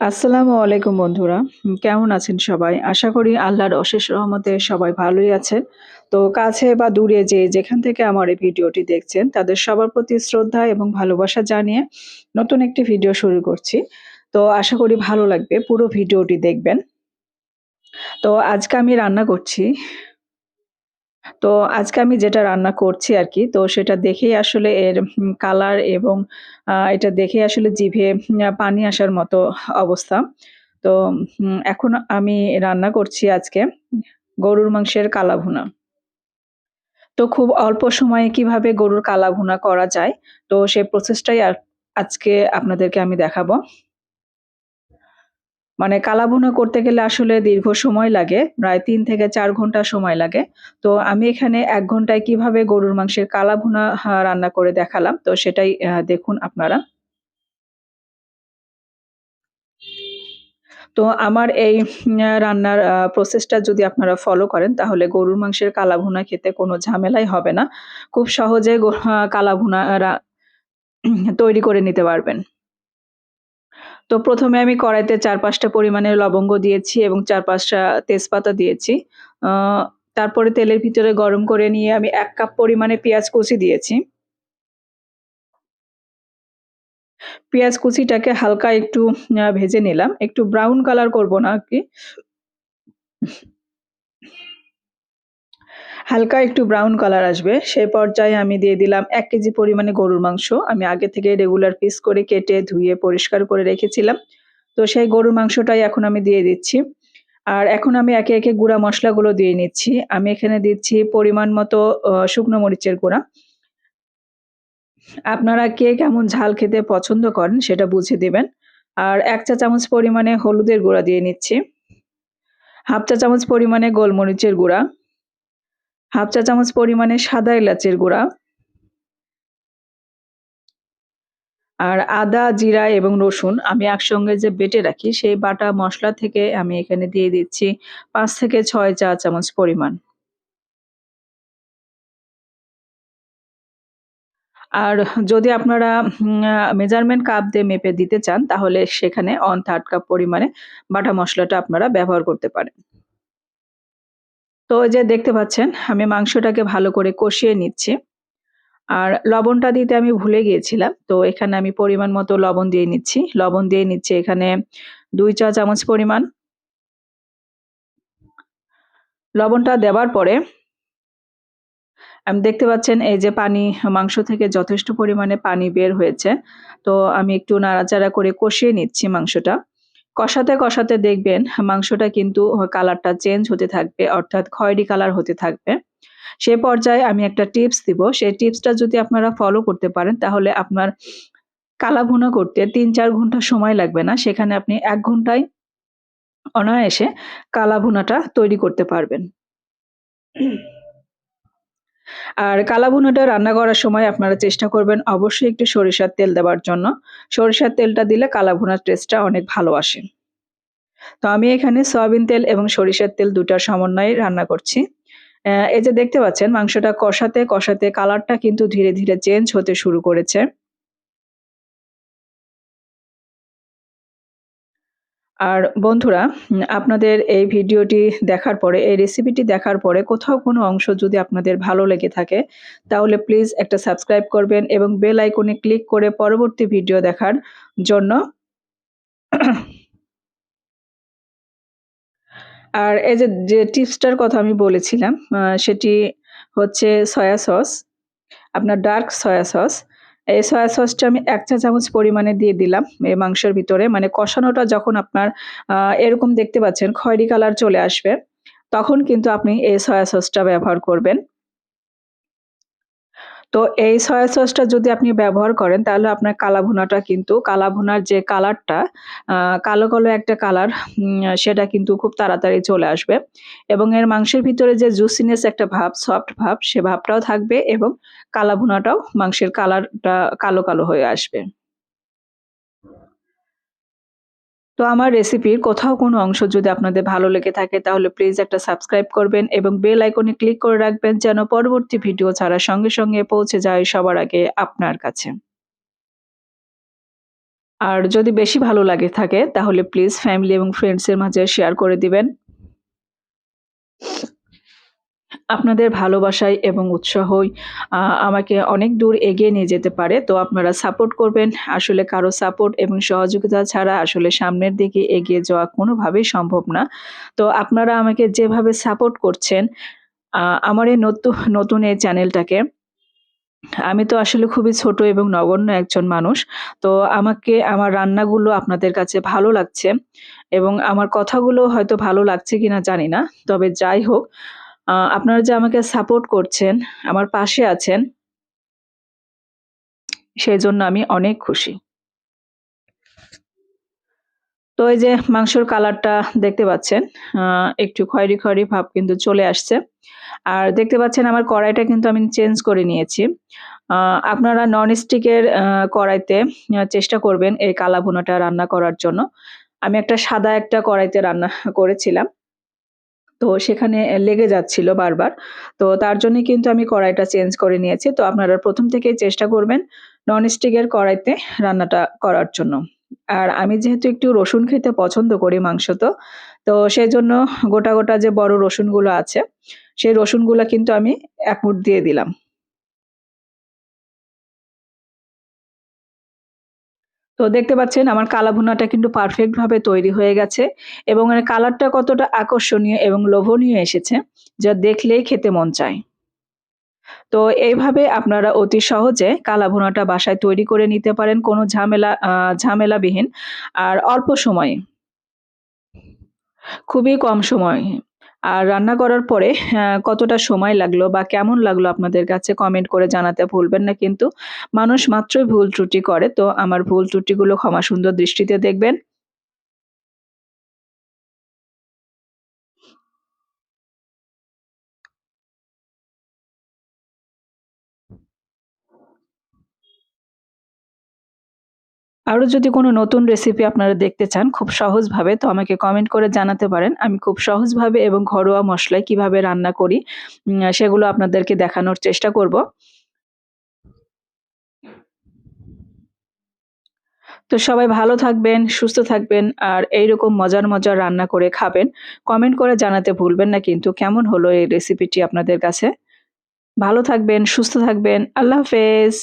আসসালামু আলাইকুম বন্ধুরা। কেমন আছেন সবাই? আশা করি আল্লাহর অশেষ রহমতে সবাই ভালোই আছেন। তো কাছে বা দূরে যেখান থেকে আমার এই ভিডিওটি দেখছেন তাদের সবার প্রতি শ্রদ্ধা এবং ভালোবাসা জানিয়ে নতুন একটি ভিডিও শুরু করছি। তো আশা করি ভালো লাগবে। পুরো ভিডিওটি দেখবেন। তো আজকে আমি রান্না করছি। তো আজকে আমি যেটা রান্না করছি আরকি, তো সেটা দেখেই আসলে এর কালার এবং এটা দেখেই আসলে জিভে পানি আসার মতো অবস্থা। তো এখন আমি রান্না করছি আজকে গরুর মাংসের কালা ভুনা। তো খুব অল্প সময়ে কিভাবে গরুর কালা ভুনা করা যায়, তো সেই প্রসেসটাই আজকে আপনাদেরকে আমি দেখাবো। মানে কালা ভুনা করতে গেলে আসলে দীর্ঘ সময় লাগে। প্রায় ৩ থেকে ৪ ঘন্টা সময় লাগে। তো আমি এখানে ১ ঘন্টায় কিভাবে গরুর মাংসের কালা ভুনা রান্না করে দেখালাম। তো সেটাই দেখুন আপনারা। তো আমার এই রান্নার প্রসেসটা যদি আপনারা ফলো করেন তাহলে গরুর মাংসের কালা ভুনা খেতে কোনো ঝামেলাই হবে না। খুব সহজে কালা ভুনা তৈরি করে নিতে পারবেন। তো ১ম এ আমি কড়াইতে ৪-৫ টা পরিমাণে লবঙ্গ দিয়েছি এবং ৪-৫ টা তেজপাতা দিয়েছি। আ তারপরে তেলের ভিতরে গরম করে নিয়ে আমি ১ কাপ পরিমাণে পেঁয়াজ কুচি দিয়েছি। পেঁয়াজ কুচিটাকে হালকা একটু ভেজে নিলাম। একটু ব্রাউন কালার করব না আরকি। হালকা একটু ব্রাউন কালার আসবে। সেই পর্যায়ে আমি দিয়ে দিলাম ১ কেজি পরিমাণে গরুর মাংস। আমি আগে থেকে রেগুলার পিস করে কেটে ধুয়ে পরিষ্কার করে রেখেছিলাম। তো সেই গরুর মাংসটাই এখন আমি দিয়ে দিচ্ছি। আর এখন আমি একে, একে গুঁড়া মসলাগুলো দিয়ে নিচ্ছি। আমি এখানে দিচ্ছি পরিমাণ মতো শুকনো মরিচের গুঁড়া। আপনারা কে কেমন ঝাল খেতে পছন্দ করেন সেটা বুঝে দিবেন। আর ১ চা চামচ পরিমাণে হলুদের গুঁড়া দিয়ে নিচ্ছি। ১/২ চা চামচ পরিমাণে গোলমরিচের গুঁড়া, ১/২ চা চামচ পরিমাণে সাদা এলাচের গুঁড়া, আর আদা, জিরা এবং রসুন আমি একসঙ্গে যে বেটে রাখি সেই বাটা মসলা থেকে আমি এখানে দিয়ে দিচ্ছি ৫ থেকে ৬ চা চামচ পরিমাণ। আর যদি আপনারা মেজারমেন্ট কাপ দিয়ে মেপে দিতে চান তাহলে সেখানে 1/3 কাপ পরিমাণে বাটা মসলাটা আপনারা ব্যবহার করতে পারেন। তো ওই যে দেখতে পাচ্ছেন আমি মাংসটাকে ভালো করে কষিয়ে নিচ্ছি। আর লবণটা দিতে আমি ভুলে গিয়েছিলাম। তো এখানে আমি পরিমাণ মতো লবণ দিয়ে নিচ্ছি। লবণ দিয়ে নিচ্ছি এখানে ২ চা চামচ পরিমাণ। লবণটা দেওয়ার পরে দেখতে পাচ্ছেন এই যে পানি মাংস থেকে যথেষ্ট পরিমাণে পানি বের হয়েছে। তো আমি একটু নাড়াচাড়া করে কষিয়ে নিচ্ছি মাংসটা। কষাতে, কষাতে দেখবেন মাংসটা কিন্তু কালারটা চেঞ্জ হতে থাকবে অর্থাৎ খয়েরি কালার হতে থাকবে। সে পর্যায়ে আমি একটা টিপস দিব। সেই টিপসটা যদি আপনারা ফলো করতে পারেন তাহলে আপনার কালা ভুনা করতে ৩-৪ ঘন্টা সময় লাগবে না। সেখানে আপনি ১ ঘন্টায় অনায়াসে কালা ভুনাটা তৈরি করতে পারবেন। আর কালা ভুনাটা রান্না করার সময় আপনারা চেষ্টা করবেন অবশ্যই একটু সরিষার তেল দেওয়ার জন্য। সরিষার তেলটা দিলে কালা ভুনার টেস্টটা অনেক ভালো আসে। তো আমি এখানে সয়াবিন তেল এবং সরিষার তেল ২ টার সমন্বয়ে রান্না করছি। এই যে দেখতে পাচ্ছেন মাংসটা কষাতে, কষাতে কালারটা কিন্তু ধীরে, ধীরে চেঞ্জ হতে শুরু করেছে। আর বন্ধুরা আপনাদের এই ভিডিওটি দেখার পরে, এই রেসিপিটি দেখার পরে কোথাও কোনো অংশ যদি আপনাদের ভালো লেগে থাকে, তাহলে প্লিজ একটা সাবস্ক্রাইব করবেন এবং বেল আইকনে ক্লিক করে পরবর্তী ভিডিও দেখার জন্য আর এই যে টিপসটার কথা আমি বলেছিলাম, সেটি হচ্ছে সয়া সস। আপনার ডার্ক সয়া সস। এই সয়া সসটা আমি ১ চা চামচ পরিমাণে দিয়ে দিলাম এই মাংসের ভিতরে। মানে কষানোটা যখন আপনার আ এরকম দেখতে পাচ্ছেন খয়েরি কালার চলে আসবে, তখন কিন্তু আপনি এই সয়া সসটা ব্যবহার করবেন। তো এই সয়া সসটা যদি আপনি ব্যবহার করেন তাহলে আপনার কালা ভুনাটা কিন্তু কালা ভুনার যে কালারটা আ কালো, কালো একটা কালার সেটা কিন্তু খুব তাড়াতাড়ি চলে আসবে এবং এর মাংসের ভিতরে যে জুসিনেস একটা ভাব, সফট ভাব সে ভাবটাও থাকবে এবং কালা ভুনাটাও মাংসের কালারটা কালো, কালো হয়ে আসবে। তো আমার রেসিপির কোথাও কোনো অংশ যদি আপনাদের ভালো লেগে থাকে তাহলে প্লিজ একটা সাবস্ক্রাইব করবেন এবং বেল আইকনে ক্লিক করে রাখবেন যেন পরবর্তী ভিডিও ছাড়ার সঙ্গে, সঙ্গে পৌঁছে যায় সবার আগে আপনার কাছে। আর যদি বেশি ভালো লাগে থাকে তাহলে প্লিজ ফ্যামিলি এবং ফ্রেন্ডসের মাঝে শেয়ার করে দিবেন। আপনাদের ভালোবাসায় এবং উৎসাহই আমাকে অনেক দূর এগিয়ে নিয়ে যেতে পারে। তো আপনারা সাপোর্ট করবেন। আসলে কারো সাপোর্ট এবং সহযোগিতা ছাড়া আসলে সামনের দিকে এগিয়ে যাওয়া কোনোভাবেই সম্ভব না। তো আপনারা আমাকে যেভাবে সাপোর্ট করছেন, আ আমার এই নতুন এই চ্যানেলটাকে, আমি তো আসলে খুবই ছোট এবং নগণ্য একজন মানুষ। তো আমাকে আমার রান্নাগুলো আপনাদের কাছে ভালো লাগছে এবং আমার কথাগুলো হয়তো ভালো লাগছে কিনা জানি না। তবে যাই হোক, আপনারা যে আমাকে সাপোর্ট করছেন, আমার পাশে আছেন, সেজন্য আমি অনেক খুশি। তো এই যে মাংসর কালারটা দেখতে পাচ্ছেন, আ একটু খয়েরি ভাব কিন্তু চলে আসছে। আর দেখতে পাচ্ছেন আমার কড়াইটা কিন্তু আমি চেঞ্জ করে নিয়েছি। আ আপনারা ননস্টিকের কড়াইতে চেষ্টা করবেন এই কালা ভুনাটা রান্না করার জন্য। আমি সাদা একটা কড়াইতে রান্না করেছিলাম। তো সেখানে লেগে যাচ্ছিল বারবার। তো তার জন্যই কিন্তু আমি কড়াইটা চেঞ্জ করে নিয়েছি। তো আপনারা ১ম থেকেই চেষ্টা করবেন ননস্টিকের কড়াইতে রান্নাটা করার জন্য। আর আমি যেহেতু একটু রসুন খেতে পছন্দ করি মাংসতো, তো সেজন্য গোটা যে বড় রসুনগুলো আছে, সেই রসুনগুলা কিন্তু আমি ১ মুঠ দিয়ে দিলাম। তো দেখতে পাচ্ছেন আমার কালা ভুনাটা কিন্তু পারফেক্ট ভাবে তৈরি হয়ে গেছে এবং এর কালারটা কতটা আকর্ষণীয় এবং লোভনীয় এসেছে, যা দেখলেই খেতে মন চায়। তো এইভাবে আপনারা অতি সহজে কালা ভুনাটা বাসায় তৈরি করে নিতে পারেন কোনো ঝামেলাবিহীন আর অল্প সময়ে। খুবই কম সময়ে। আর রান্না করার পরে কতটা সময় লাগলো বা কেমন লাগলো আপনাদের কাছে কমেন্ট করে জানাতে ভুলবেন না কিন্তু। মানুষ মাত্রই ভুল ত্রুটি করে। তো আমার ভুল ত্রুটিগুলো ক্ষমা সুন্দর দৃষ্টিতে দেখবেন। আরো যদি কোনো নতুন রেসিপি আপনারা দেখতে চান খুব সহজভাবে, তো আমাকে কমেন্ট করে জানাতে পারেন। আমি খুব সহজভাবে এবং ঘরোয়া মসলায় কিভাবে রান্না করি সেগুলো আপনাদেরকে দেখানোর চেষ্টা করব। তো সবাই ভালো থাকবেন, সুস্থ থাকবেন আর এইরকম মজার রান্না করে খাবেন। কমেন্ট করে জানাতে ভুলবেন না কিন্তু কেমন হলো এই রেসিপিটি আপনাদের কাছে। ভালো থাকবেন, সুস্থ থাকবেন। আল্লাহ হাফেজ।